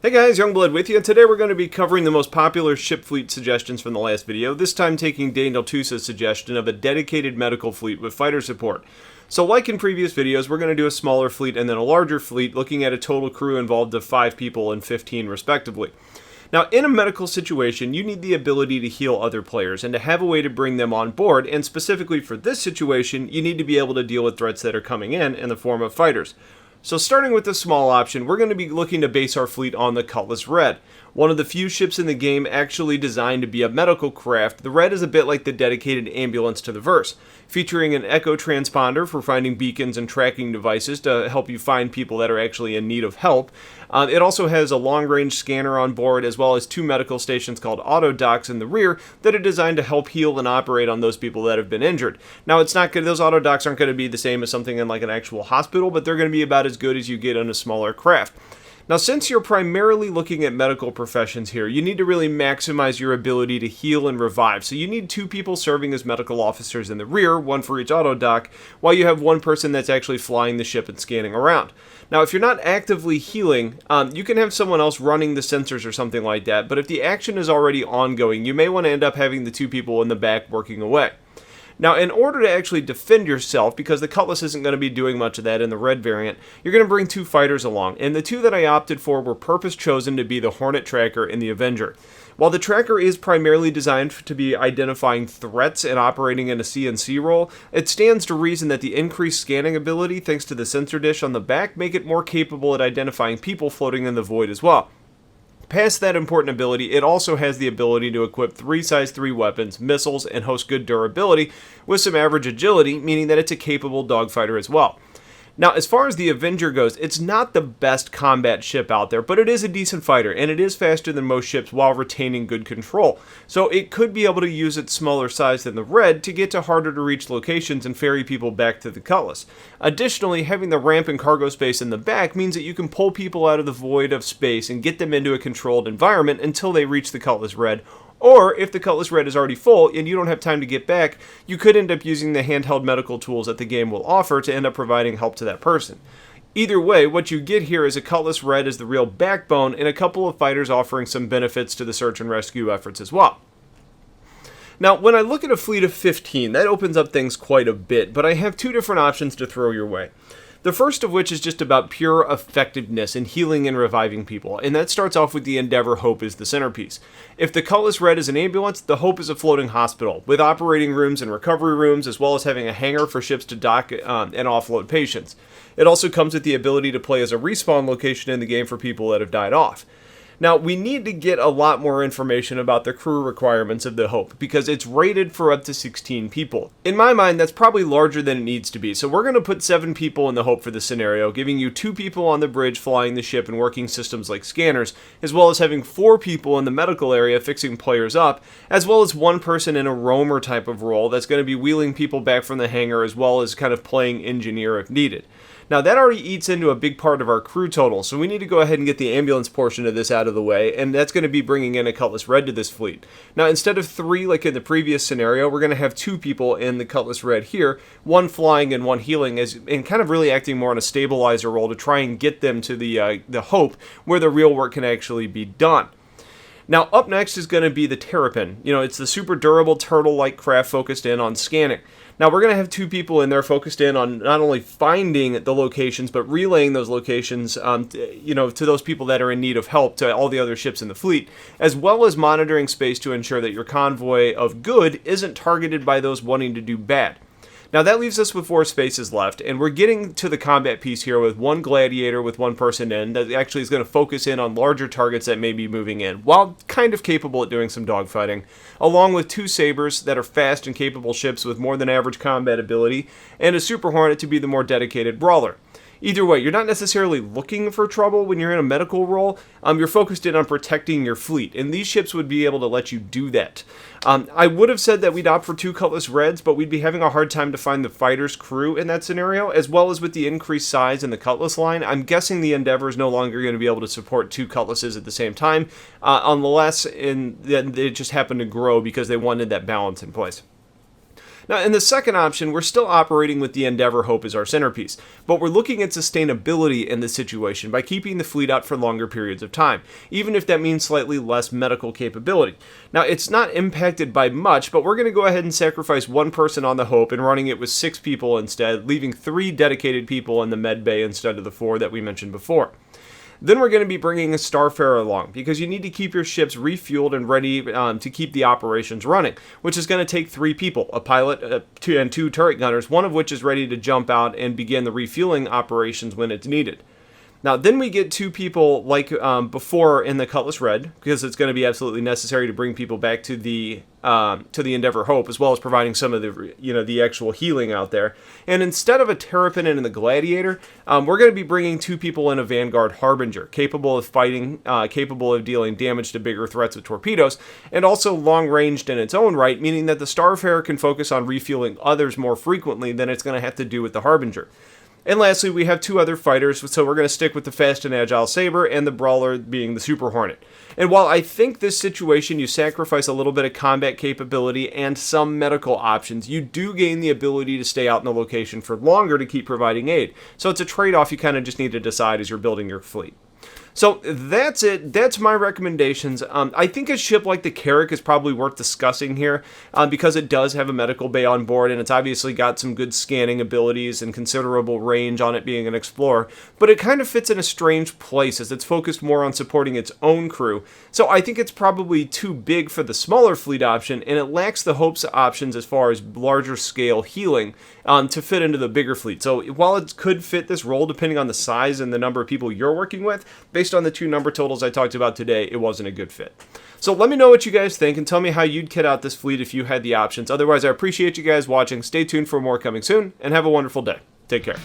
Hey guys, Youngblood with you, and today we're going to be covering the most popular ship fleet suggestions from the last video, this time taking Daniel Tusa's suggestion of a dedicated medical fleet with fighter support. So like in previous videos, we're going to do a smaller fleet and then a larger fleet, looking at a total crew involved of 5 people and 15 respectively. Now, in a medical situation, you need the ability to heal other players and to have a way to bring them on board, and specifically for this situation, you need to be able to deal with threats that are coming in the form of fighters. So starting with the small option, we're going to be looking to base our fleet on the Cutlass Red. One of the few ships in the game actually designed to be a medical craft. The Red is a bit like the dedicated ambulance to the verse, featuring an echo transponder for finding beacons and tracking devices to help you find people that are actually in need of help. It also has a long-range scanner on board, as well as 2 medical stations called auto docks in the rear that are designed to help heal and operate on those people that have been injured. Now, it's not good; those auto docks aren't going to be the same as something in like an actual hospital, but they're going to be about as good as you get on a smaller craft. Now, since you're primarily looking at medical professions here, you need to really maximize your ability to heal and revive. So you need 2 people serving as medical officers in the rear, 1 for each auto dock, while you have 1 person that's actually flying the ship and scanning around. Now, if you're not actively healing, you can have someone else running the sensors or something like that, but if the action is already ongoing, you may want to end up having the 2 people in the back working away. Now, in order to actually defend yourself, because the Cutlass isn't going to be doing much of that in the Red variant, you're going to bring 2 fighters along, and the 2 that I opted for were purpose chosen to be the Hornet Tracker and the Avenger. While the Tracker is primarily designed to be identifying threats and operating in a CNC role, it stands to reason that the increased scanning ability, thanks to the sensor dish on the back, make it more capable at identifying people floating in the void as well. Past that important ability, it also has the ability to equip 3 size 3 weapons, missiles, and host good durability with some average agility, meaning that it's a capable dogfighter as well. Now, as far as the Avenger goes, it's not the best combat ship out there, but it is a decent fighter, and it is faster than most ships while retaining good control. So it could be able to use its smaller size than the Red to get to harder to reach locations and ferry people back to the Cutlass. Additionally, having the ramp and cargo space in the back means that you can pull people out of the void of space and get them into a controlled environment until they reach the Cutlass Red. Or, if the Cutlass Red is already full and you don't have time to get back, you could end up using the handheld medical tools that the game will offer to end up providing help to that person. Either way, what you get here is a Cutlass Red as the real backbone and a couple of fighters offering some benefits to the search and rescue efforts as well. Now, when I look at a fleet of 15, that opens up things quite a bit, but I have 2 different options to throw your way. The first of which is just about pure effectiveness in healing and reviving people, and that starts off with the Endeavor Hope as the centerpiece. If the Cutlass Red is an ambulance, the Hope is a floating hospital, with operating rooms and recovery rooms, as well as having a hangar for ships to dock and offload patients. It also comes with the ability to play as a respawn location in the game for people that have died off. Now, we need to get a lot more information about the crew requirements of the Hope, because it's rated for up to 16 people. In my mind, that's probably larger than it needs to be, so we're going to put 7 people in the Hope for this scenario, giving you 2 people on the bridge flying the ship and working systems like scanners, as well as having 4 people in the medical area fixing players up, as well as 1 person in a roamer type of role that's going to be wheeling people back from the hangar, as well as kind of playing engineer if needed. Now, that already eats into a big part of our crew total, so we need to go ahead and get the ambulance portion of this out of the way, and that's going to be bringing in a Cutlass Red to this fleet. Now, instead of 3 like in the previous scenario, we're going to have 2 people in the Cutlass Red here, 1 flying and 1 healing, and kind of really acting more on a stabilizer role to try and get them to the Hope, where the real work can actually be done. Now, up next is going to be the Terrapin. It's the super durable turtle-like craft focused in on scanning. Now, we're going to have 2 people in there focused in on not only finding the locations, but relaying those locations, to those people that are in need of help to all the other ships in the fleet, as well as monitoring space to ensure that your convoy of good isn't targeted by those wanting to do bad. Now, that leaves us with 4 spaces left, and we're getting to the combat piece here with 1 gladiator with 1 person in that actually is going to focus in on larger targets that may be moving in, while kind of capable at doing some dogfighting, along with 2 sabers that are fast and capable ships with more than average combat ability, and a Super Hornet to be the more dedicated brawler. Either way, you're not necessarily looking for trouble when you're in a medical role. You're focused in on protecting your fleet, and these ships would be able to let you do that. I would have said that we'd opt for 2 Cutlass Reds, but we'd be having a hard time to find the fighter's crew in that scenario, as well as with the increased size in the Cutlass line. I'm guessing the Endeavor is no longer going to be able to support 2 Cutlasses at the same time, unless it just happened to grow because they wanted that balance in place. Now, in the second option, we're still operating with the Endeavor Hope as our centerpiece, but we're looking at sustainability in this situation by keeping the fleet out for longer periods of time, even if that means slightly less medical capability. Now, it's not impacted by much, but we're going to go ahead and sacrifice one person on the Hope and running it with 6 people instead, leaving 3 dedicated people in the med bay instead of the 4 that we mentioned before. Then we're going to be bringing a Starfarer along, because you need to keep your ships refueled and ready to keep the operations running, which is going to take 3 people, a pilot and 2 turret gunners, one of which is ready to jump out and begin the refueling operations when it's needed. Now, then we get 2 people like before in the Cutlass Red, because it's going to be absolutely necessary to bring people back to the Endeavor Hope, as well as providing some of the the actual healing out there. And instead of a Terrapin in the Gladiator, we're going to be bringing 2 people in a Vanguard Harbinger, capable of fighting, capable of dealing damage to bigger threats with torpedoes, and also long-ranged in its own right, meaning that the Starfarer can focus on refueling others more frequently than it's going to have to do with the Harbinger. And lastly, we have 2 other fighters, so we're going to stick with the Fast and Agile Saber and the Brawler being the Super Hornet. And while I think this situation you sacrifice a little bit of combat capability and some medical options, you do gain the ability to stay out in the location for longer to keep providing aid. So it's a trade-off you kind of just need to decide as you're building your fleet. So that's it. That's my recommendations. I think a ship like the Carrack is probably worth discussing here because it does have a medical bay on board, and it's obviously got some good scanning abilities and considerable range on it being an explorer, but it kind of fits in a strange place as it's focused more on supporting its own crew. So I think it's probably too big for the smaller fleet option, and it lacks the Hope's options as far as larger scale healing to fit into the bigger fleet. So while it could fit this role depending on the size and the number of people you're working with, based on the 2 number totals I talked about today, it wasn't a good fit. So let me know what you guys think and tell me how you'd kit out this fleet if you had the options. Otherwise, I appreciate you guys watching. Stay tuned for more coming soon, and have a wonderful day. Take care.